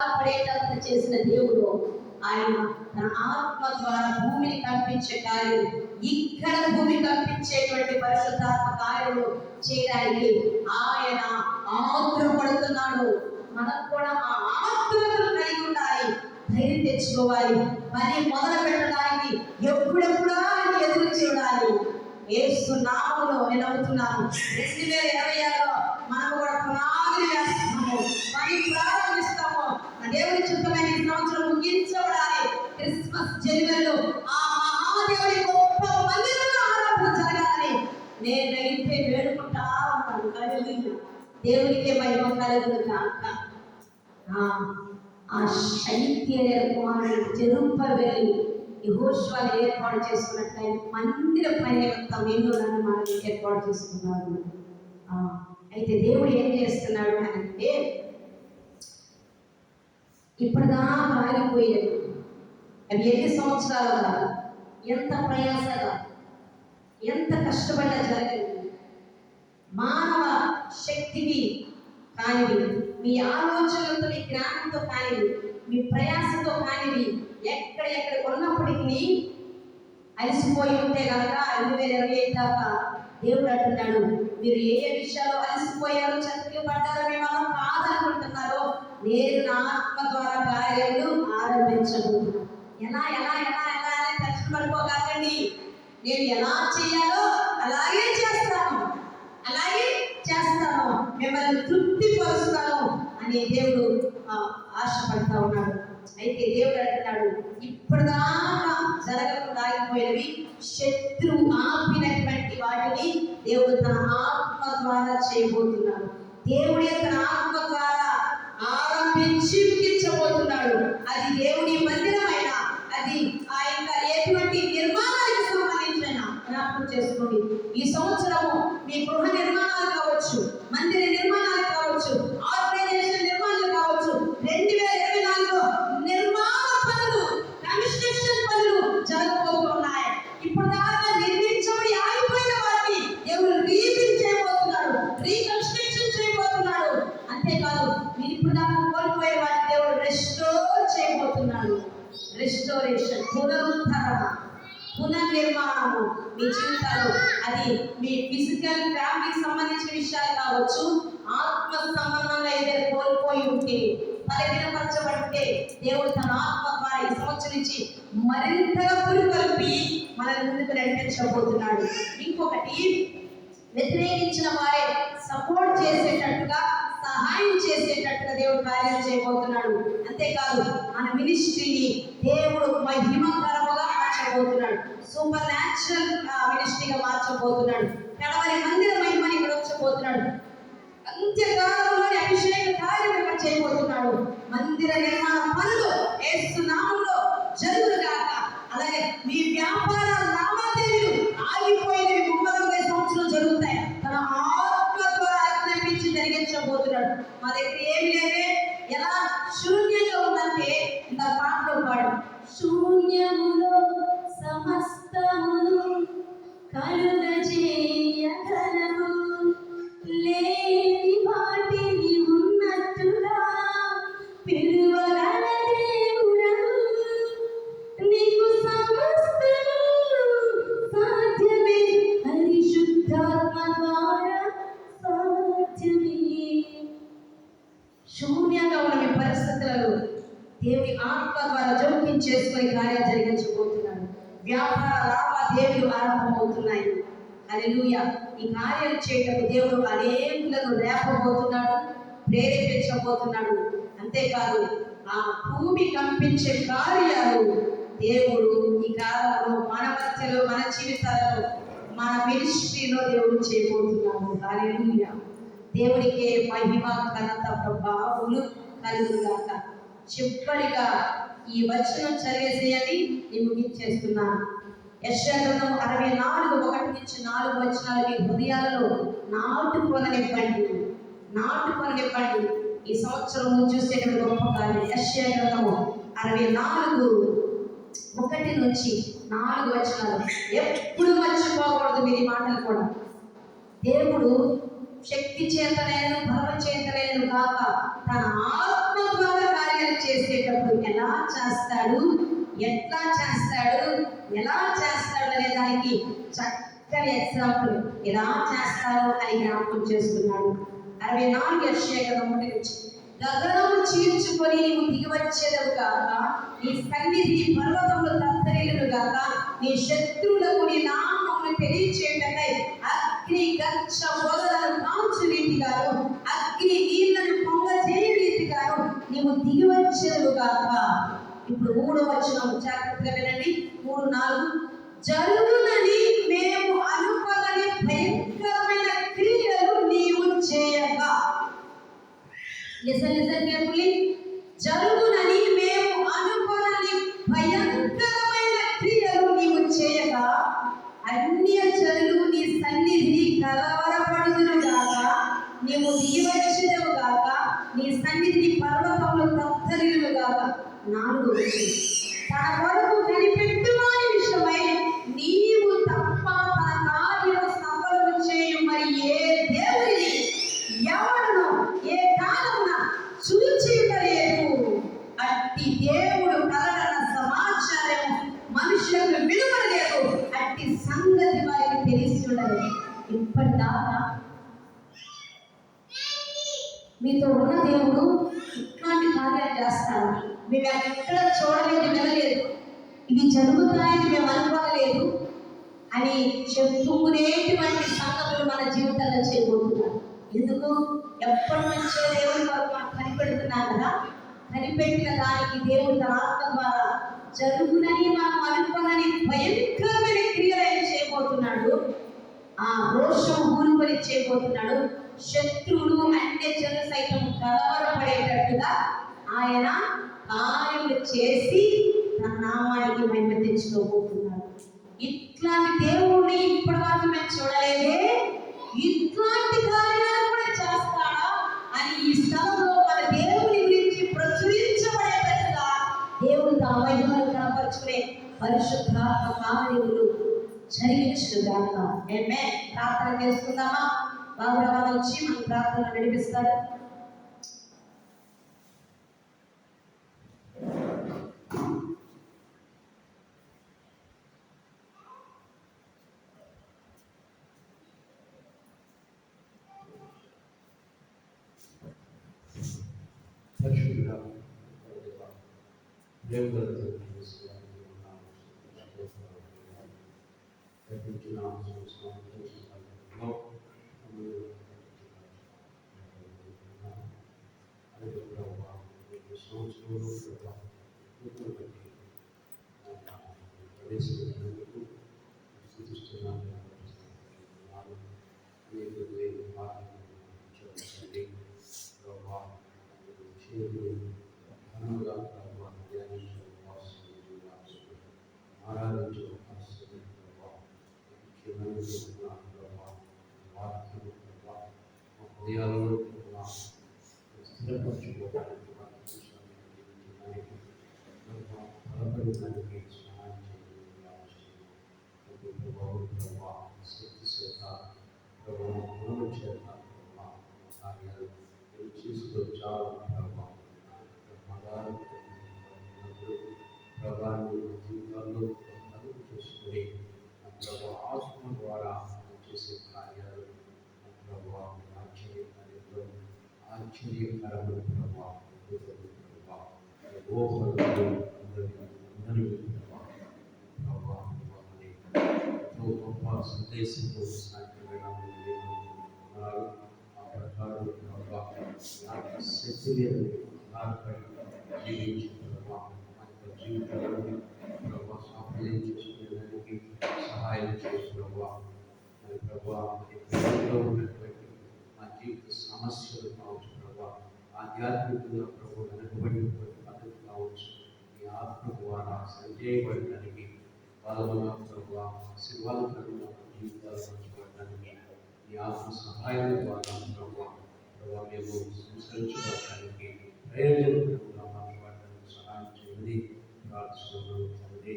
పడేటట్టు చేసిన దేవుడు ఆయన తన ఆత్మ ద్వారా భూమిని కల్పించే కార్యం, ఇక్కడ భూమి కల్పించేటువంటి పరిశుద్ధాత్మ కార్యము చేయడానికి ఆయన ఆతురపడుతున్నాడు. మనకు కూడా ఆ ఆతురతను కలిగి ఉండాలి, ధైర్యం తెచ్చుకోవాలి. పని మొదలు పెట్టడానికి ఎప్పుడెప్పుడా ఎదురు చూడాలి. యేసు నామములో నేను నమ్ముతున్నాను 2026లో మనం కూడా పునాదులు వేస్తున్నాము, పని ప్రారంభిస్తాము. దేవుని చిత్తమైన ఈ సంవత్సరం ముగించబడాలి. క్రిస్మస్ జనవరిలో ఆ మహాదేవుని గొప్ప మందిరంలో ఆరాధన జరగాలని నేనైతే వేడుకుంటా ఉన్నాను. హల్లెలూయా, దేవునికే మహిమ కలుగును గాక. ఆ శైత్య కుమారుడు జెరుబ్బయలు యెహోషువను ఏర్పాటు చేసుకున్నట్టు మందిర పని నిమిత్తం ఎన్నోలను మనం ఏర్పాటు చేసుకున్నాడు. అయితే దేవుడు ఏం చేస్తున్నాడు అంటే, ఇప్పటిదాకా ఆగిపోయేది అవి ఎన్ని సంవత్సరాలుగా, ఎంత ప్రయాసగా, ఎంత కష్టపడినా జరగదు. మానవ శక్తికి కానివి, మీ ఆలోచనలతో, మీ జ్ఞానంతో కానివి, మీ ప్రయాసతో కానివి, ఎక్కడెక్కడ ఉన్నప్పటికీ అలసిపోయి ఉంటే కనుక 2025 దాకా దేవుడు అంటున్నాడు, మీరు ఏ విషయాలు అలసిపోయారో, చతికి పడ్డారో, మేము కాదనుకుంటున్నారో, నేను నా ఆత్మ ద్వారా కార్యాలు ఆరంభించబోతున్నాను. ఎలా ఎలా ఎలా ఎలా అని కష్టం పడిపోకండి. నేను ఎలా చేయాలో అలాగే చేస్తాను, మిమ్మల్ని తృప్తిపరుస్తాను అని దేవుడు ఆశపడతా ఉన్నాడు. అయితే దేవుడు అంటున్నాడు, ఇప్పటిదాకా జరగకుండా ఆగిపోయినవి, శత్రువు ఆపినటువంటి వాటిని దేవుడు తన ఆత్మ ద్వారా చేయబోతున్నాడు. దేవుడే తన ఆత్మ ద్వారా ఆరంభించి ముగించబోతున్నాడు. అది దేవుని మందిరమైన, అది ఆ యొక్క ఎటువంటి నిర్మాణానికి సంబంధించిన జ్ఞాపకం చేసుకోండి. ఈ సంవత్సరము మీ గృహ నిర్మాణాలు కావచ్చు, మందిర నిర్మాణాలు కావచ్చు, ఆర్గనైజేషన్ నిర్మాణాలు కావచ్చు, 2024లో నిర్మాణ పనులు, కన్స్ట్రక్షన్ పనులు జరగబోతున్నాయి. ఇప్పటిదాకా నిర్మించబడి ఆగిపోయిన వాటిని దేవుడు రీబిల్డ్ చేయబోతున్నాడు, రీకన్స్ట్రక్షన్ చేయబోతున్నాడు. అంతేకాదు, మీరు ఇప్పటిదాకా కోల్పోయే వాటిని దేవుడు రెస్టోర్ చేయబోతున్నాడు. రెస్టోరేషన్, పునరుద్ధరణ, పునర్నిర్మాణము మీ జీవితాలు. అది మీ ఫిజికల్ ఫ్యామిలీకి సంబంధించిన విషయాలు కావచ్చు, ఆత్మ సంబంధంగా ఏదైనా కోల్పోయి ఉంటే, బలహీనపరచబడితే దేవుడు తన ఆత్మ ద్వారా ఈ సంవత్సరం నుంచి మరింతగా పురికొల్పి మనల్ని ముందుకు నడిపించబోతున్నాడు. ఇంకొకటి, వ్యతిరేకించిన వారే సపోర్ట్ చేసేటట్టుగా, సహాయం చేసేటట్టుగా దేవుడు కార్యాలు చేయబోతున్నాడు. అంతేకాదు, మన మినిస్ట్రీని దేవుడు మహిమకరముగా మార్చబోతున్నాడు, సూపర్ న్యాచురల్ మినిస్ట్రీగా మార్చబోతున్నాడు. కడవరి మందిర మహిమని ఇక్కడ వచ్చబోతున్నాడు. అంత్యకాలంలోని అభిషేక కార్యం ఇక్కడ చేయబోతున్నాడు. మందిర నిర్మాణ పనులు యేసు నామములో జరుగుగాక. అలాగే మీ వ్యాపార లావాదేవీలు ఆగిపోయినవి ముమ్మరంగా సంవత్సరం జరుగుతాయి. తన ఆత్మ ద్వారా ఆజ్ఞాపించి జరిగించబోతున్నాడు. మా దగ్గర ఏమి లేవే, ఎలా శూన్యంగా ఉందంటే ఇంత పాటలో పాడు, శూన్యములో సమస్తమును కలుగజేయగలవు, లేని వాటిని ఉన్నట్టుగా పిలువగల దేవుడవు, నీకు సమస్తము సాధ్యమే, పరిశుద్ధాత్మ ద్వారా సాధ్యమే. శూన్యంగా ఉన్న మీ పరిస్థితులలో దేవుని ఆత్మ ద్వారా జోక్యం చేసుకుని కార్యాలు జరిగించబోతున్నాడు. వ్యాపార లావాదేవీలు ఆరంభమవుతున్నాయి. హల్లెలూయా. ఈ కార్యాలు చేయటకు దేవుడు అనేకులను రేపబోతున్నాడు, ప్రేరేపించబోతున్నాడు. అంతేకాదు, ఆ భూమి కంపించే కార్యాలు దేవుడు ఈ కాలంలో మన మధ్యలో, మన జీవితాలలో, మన మినిస్ట్రీలో దేవుడు చేయబోతున్నాడు. హల్లెలూయా. దేవుడికే మహిమ, ఘనత, ప్రభావములు కలుగుగాక. చివరిగా ఈ వచనం చదివేసేయని నేను ముగించేస్తున్నాను. యెషయా గ్రంథం 64:1-4 వచనాలు మీ హృదయాలలో నాటుకొననివ్వండి. ఈ సంవత్సరం చూసేటువంటి గొప్ప కార్యం. యెషయా గ్రంథము 64:1-4 వచనాలు ఎప్పుడు మర్చిపోకూడదు మీరు ఈ మాటలు కూడా. దేవుడు శక్తి చేతనైన, బలం చేతనైన కాక తన ఆత్మ ద్వారా కార్యాలు చేసేటప్పుడు ఎలా చేస్తాడు, ఎట్లా చేస్తాడు, ఎలా చేస్తాడు అనే దానికి చక్కని ఎగ్జాంపుల్ ఎలా చేస్తారో అని జ్ఞాపకం చేస్తున్నాడు. 64 యెషయా నుంచి గగనము చీల్చుకొని నీవు దిగివచ్చేదవు గాక, నీ సన్నిధి పర్వతములు తత్తరిల్లును గాక, నీ శత్రువులకు నీ నామమును తెలియచేయటకై అగ్ని గచ్చ పొదలను కాల్చు రీతిగాను, అగ్ని నీళ్లను పొంగజేయ రీతిగాను నీవు దిగివచ్చేదవు గాక. ఇప్పుడు 3వ వచనం జాగ్రత్తగా వినండి. 3, 4 జరుగునని మేము అనుకోని భయంకరమైన క్రియలు నీవు చేయగా. జరుగునని మేము అనుకోని భయంకరమైన క్రియలు నీవు చేయగా, అన్య జనులు నీ సన్నిధి కలవరపడుదురు గాక, నీవు దిగివచ్చెదవు గాక, నీ సన్నిధి పర్వతములు తత్తరిల్లును గాక. 4 తన కొరకు కనిపెట్టువాని విషయమై నీవు తప్ప తన కార్యం సఫలము చేయు మరి ఏ దేవుని ఎవడును ఏ కాలమున చూచియుండలేదు. అట్టి దేవుడు కలగన్న సమాచారము మనుషులకు విలువలేదు, అట్టి సంగతి వారికి తెలిసి ఉండదు. ఇప్పటిదాకా మీతో ఉన్న దేవుడు ఇట్లాంటి కార్యాలు చేస్తాడు, మేము ఎక్కడ చూడలేదు, వినలేదు, ఇవి జరుగుతాయని మేము అనుకోలేదు అని చెప్పుకునేటువంటి సంగతులు మన జీవితంలో చేయబోతున్నాం. ఎందుకు? ఎప్పటి నుంచో దేవుడి వరకు మనం కనిపెడుతున్నాం కదా. కనిపెట్టిన దానికి దేవుడు తన ఆత్మ ద్వారా జరుగునని మనం అనుకోనని భయంకరమైన క్రియలు ఆయన చేయబోతున్నాడు. ఆ రోషం ఊరుకొని చేయబోతున్నాడు. శత్రువులు అన్య జనులు సైతం కలవరపడేటట్టుగా ఆయన కార్యములు చేసి తన నామానికి మహిమ తెచ్చుకోబోతున్నాడు. ఇట్లాంటి దేవుడిని ఇప్పటి వరకు మేము చూడలేదే, ఇట్లాంటి కార్యాలు కూడా చేస్తాడా అని ఈ స్థలంలో మన దేవుని గురించి ప్రచురించబడేటట్టుగా దేవుడు తన మహిమను కనపరుచుకునే పరిశుద్ధాత్మ కార్యములు జరిగించుగాక. ఆమేన్. ప్రార్థన చేసుకుందామా? బాబురావు వచ్చి మన ప్రార్థన నడిపిస్తారు. సహాయం చేస్తున్నావా ప్రభా, ఉన్నటువంటి మా జీవిత సమస్యలు కావచ్చు ప్రభా, ఆధ్యాత్మికంగా ప్రభు వెనుకబడినటువంటి పద్ధతి కావచ్చు, మీ ఆత్మ ద్వారా సంజయపడడానికి బలముగా ప్రభా, శివాలకరంగా జీవితాలు పంచుకోవడానికి మీ ఆత్మ సహాయం ద్వారా ప్రభా మేము సంచరించడానికి ప్రయోజనకరంగా మాట్లాడడానికి సహాయం చేయండి. ప్రార్థిస్తున్నాను తండ్రి.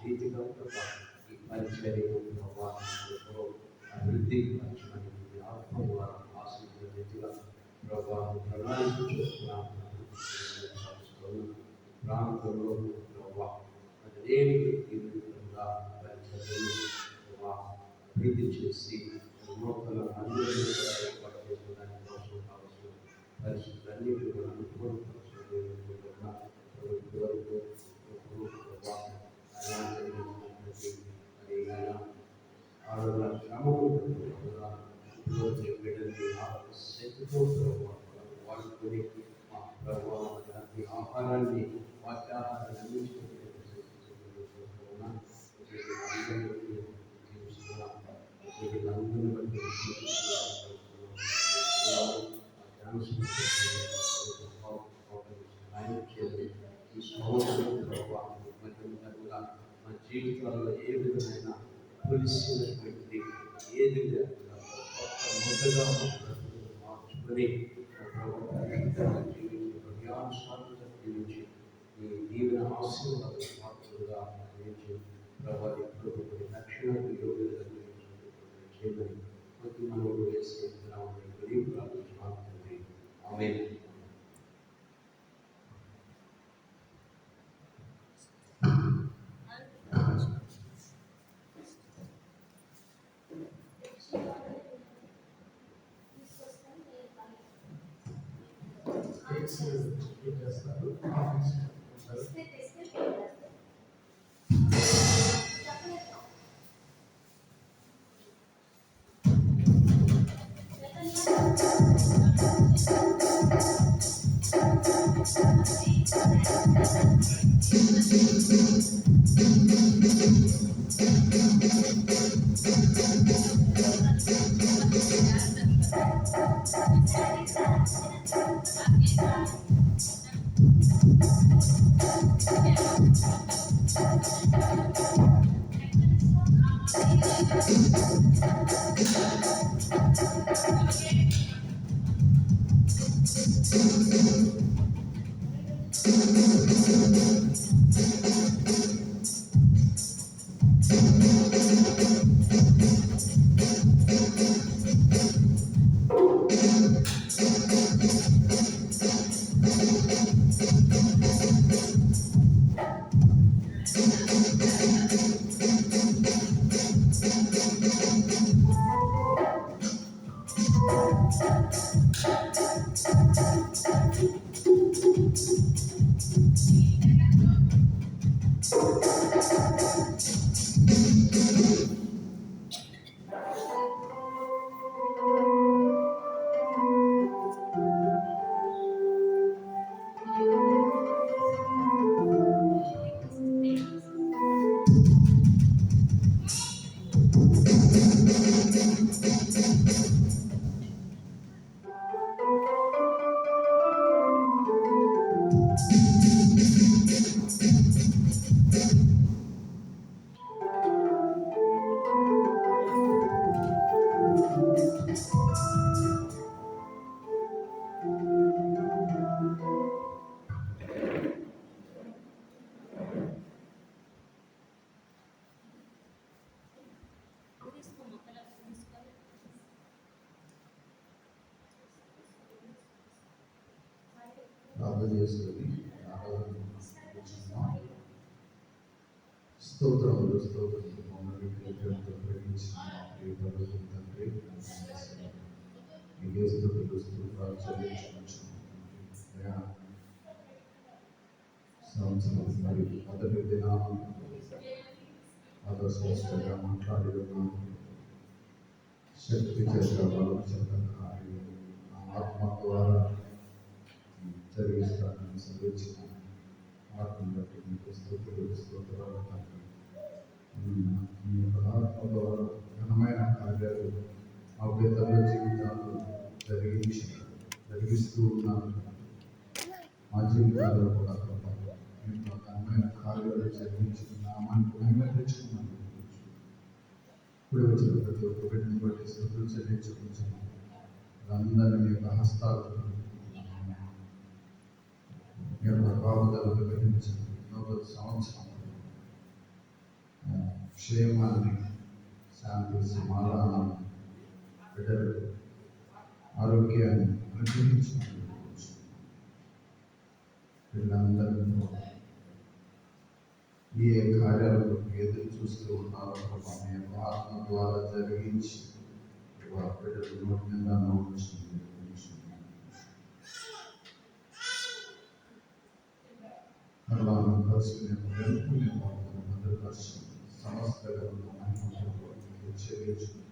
రీతిగా ప్రభా ఈ పరిచర్యను ప్రభా అభివృద్ధి పరచమని మీ ఆత్మ ద్వారా ఆశించిన రీతిగా ప్రభా ప్రణాళిక చూస్తున్నాను. ప్రాంతంలో ప్రభావ అనేక తీవ్రంగా వారి చదువులు ప్రభావ అభివృద్ధి చేసి నూతన మందిరాలు కూడా ఏర్పాటు చేసుకోవడానికి కోసం కావచ్చు పరిస్థితులన్నింటినీ కూడా అనుకూలపరచడం వరకు ఆడవాళ్ళ క్రమం బిడ్డల్ని శక్తితో వాడుకొని మా ప్రభావాన్ని ఆహారాన్ని వాక్యాహారాన్ని అందించుకుంటున్న అందరినీ బట్టి ఈ సంవత్సరం ప్రభావం మా జీవితాల్లో ఏ విధమైన కొలిసినటువంటి ఏది మొదటగా మార్చుకొని జీవించి ఈ దీవెన ఆశీర్వాద పాత్రలుగా అందించి ప్రభావం ఇప్పుడు రక్షణ యోగ్యత చేయమని ప్రతి మనవుడు వేసుకుంటున్నామని గరీబ్ ప్రార్థించుకుంటుంది ఆమె చేస్తారు ప్రార్థన చేసుకొని స్తోత్రములు స్తోత్రములు మమ్మల్ని ప్రేమించిన తండ్రి మీకే స్తుతులు స్తోత్రాలు చెల్లించుకుంటున్నాం. సంవత్సరం మరి మొదటి దినాలు అదో స్పష్టంగా మాట్లాడి ఉన్నాము. శక్తి చేత బలం చేత కార్యం ఆత్మ ద్వారా జరిగిస్తానని సెలవిచ్చిన ఆత్మ బట్టి మీకు స్తుతులు స్తోత్రాలు తండ్రి. మీ యొక్క ఆత్మ ద్వారా ఘనమైన కార్యాలు మా పెద్దల జీవితాలు జరిగిస్తూ ఉన్నారు. మా జీవితాల్లో కూడా మీ ఘనమైన కార్యాలు జరిగించిన నామానికి మహిమ తెచ్చుకున్నాను. ఇప్పుడు వచ్చిన ప్రతి ఒక్క బిడ్డని బట్టి స్తుతులు చెల్లించుకుంటున్నాను. అందరినీ మీ యొక్క హస్తాలు మీ యొక్క కాపుదలకు గ్రహించండి. నూతన సంవత్సరం క్షేమాన్ని శాంతి సమాధానాన్ని బిడ్డలకు ఆరోగ్యాన్ని అనుగ్రహించుకుంటూ వీళ్ళందరినీ ఏ కార్యాలను ఎదురు చూస్తూ ఉన్నారో ప్రభా మీ యొక్క ఆత్మ ద్వారా జరిగించి ప్రభా బిడ్డలు నోటి నిండా నోటించింది అలా పరిస్థితిని వెనుకునే భద్రపరిచి సమస్త చెల్లించుకుంది